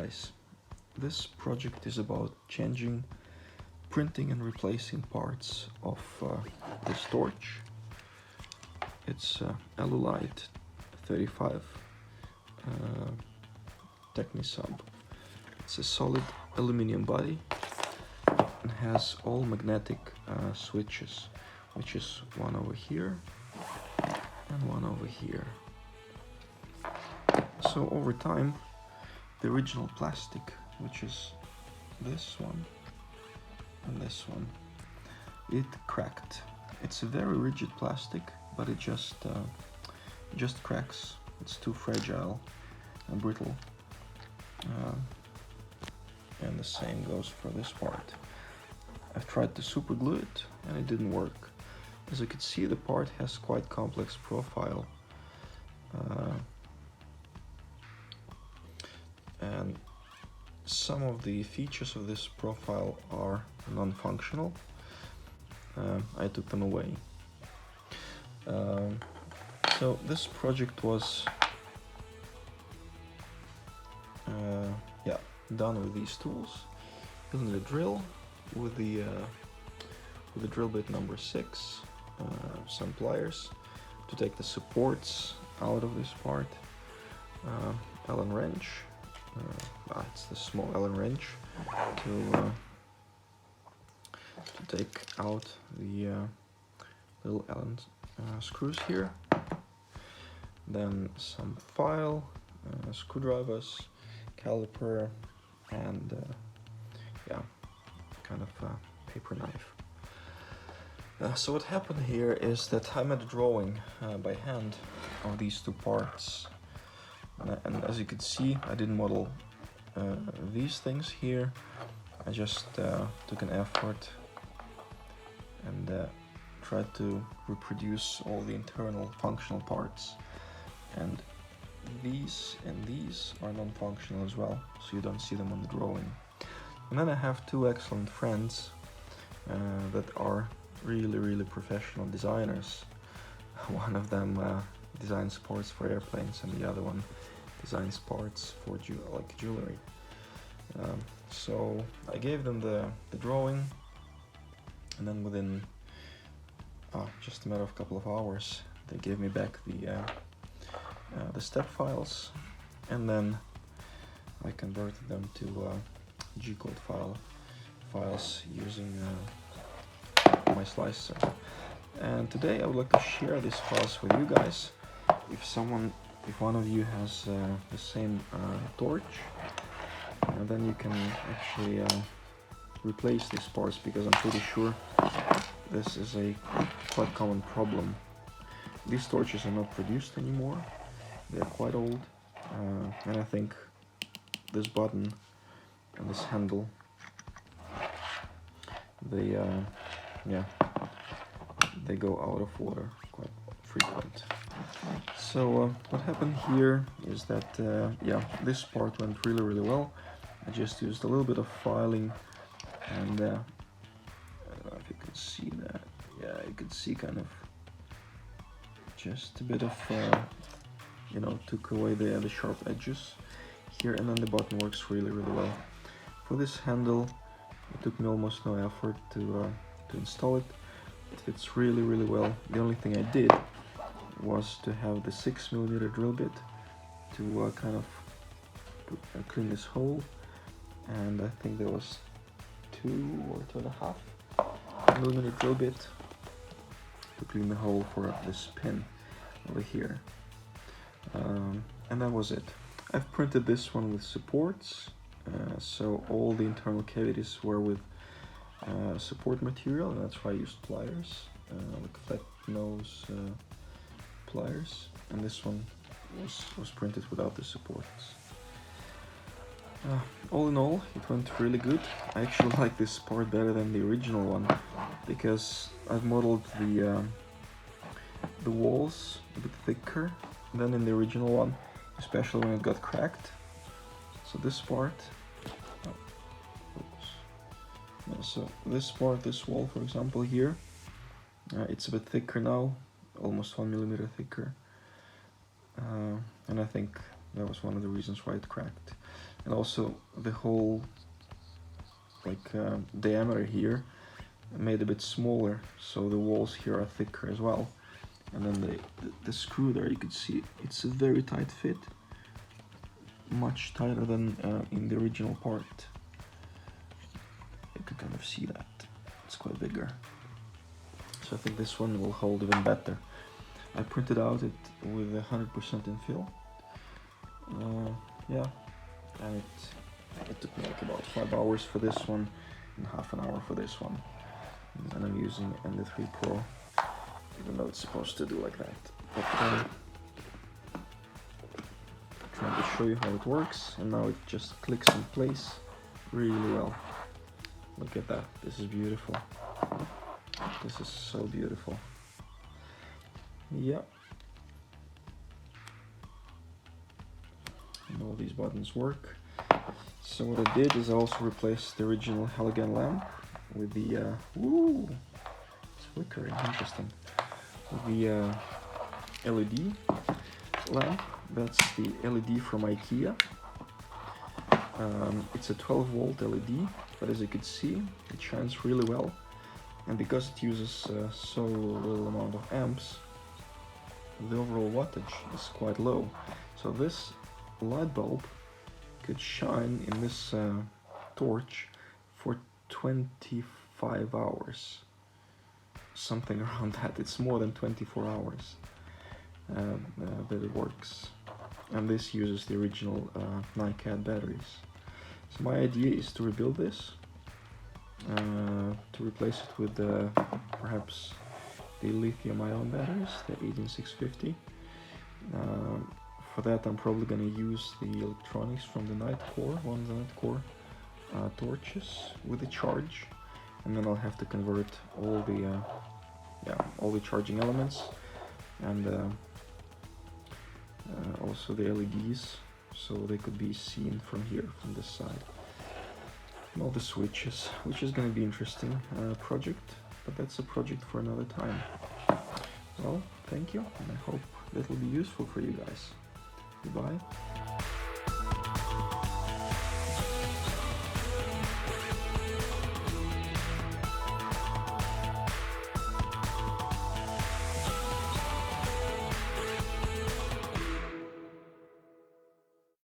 guys, this project is about changing, printing and replacing parts of this torch. It's Alulight 35 technisub. It's a solid aluminium body and has all magnetic switches, which is one over here and one over here. So over time, the original plastic, which is this one and this one, it cracked. It's a very rigid plastic, but it just cracks. It's too fragile and brittle. And the same goes for this part. I've tried to super glue it and it didn't work. As you can see, the part has quite complex profile. And some of the features of this profile are non-functional. I took them away. So this project was done with these tools. You'll need a drill with the drill bit number 6, some pliers to take the supports out of this part, Allen wrench. It's the small Allen wrench to take out the little Allen screws here. Then some file, screwdrivers, caliper, and kind of a paper knife. So what happened here is that I made a drawing by hand of these two parts. And as you can see, I didn't model these things here. I just took an effort and tried to reproduce all the internal functional parts. And these are non-functional as well, so you don't see them on the drawing. And then I have two excellent friends that are really professional designers. One of them designs parts for airplanes, and the other one designs parts for jewelry. So I gave them the drawing, and then within just a matter of a couple of hours, they gave me back the step files, and then I converted them to G-code files using my slicer. And today I would like to share these files with you guys. If one of you has the same torch, then you can actually replace these parts, because I'm pretty sure this is a quite common problem. These torches are not produced anymore. They're quite old, and I think this button and this handle, they go out of water quite frequent. So what happened here is that this part went really well. I just used a little bit of filing, and I don't know if you can see that. Yeah, you can see kind of just a bit of took away the sharp edges here, and then the button works really well. For this handle, it took me almost no effort to install it. It fits really well. The only thing I did was to have the 6mm drill bit to kind of clean this hole, and I think there was 2 or 2.5mm drill bit to clean the hole for this pin over here. And that was it. I've printed this one with supports, so all the internal cavities were with support material, and that's why I used pliers, like flat nose pliers, and this one was printed without the supports. All in all, it went really good. I actually like this part better than the original one, because I've modeled the walls a bit thicker than in the original one, especially when it got cracked. So this part, this wall, for example, here, it's a bit thicker now, almost 1mm thicker, and I think that was one of the reasons why it cracked. and also the whole diameter here made a bit smaller, so the walls here are thicker as well. And then the screw there, you can see it's a very tight fit, much tighter than in the original part. You can kind of see that it's quite bigger, so I think this one will hold even better. I printed out it with 100% infill. Yeah, and it took me like about 5 hours for this one and half an hour for this one. And I'm using ND3 Pro, even though it's supposed to do like that. But trying to show you how it works, and now it just clicks in place really well. Look at that, this is beautiful. This is so beautiful. Yeah. And all these buttons work. So what I did is I also replaced the original halogen lamp with the it's flickering, interesting. With the LED lamp. That's the LED from IKEA. It's a 12 volt LED, but as you can see, it shines really well. And because it uses so little amount of amps, the overall wattage is quite low. So this light bulb could shine in this torch for 25 hours. Something around that. It's more than 24 hours that it works. And this uses the original NiCad batteries. So my idea is to rebuild this, to replace it with perhaps the lithium-ion batteries, the 18650. For that, I'm probably going to use the electronics from the one of the Nightcore torches with the charge, and then I'll have to convert all the charging elements and also the LEDs, so they could be seen from here, from this side. And all the switches, which is going to be interesting project, but that's a project for another time. Well, thank you, and I hope that will be useful for you guys. Goodbye.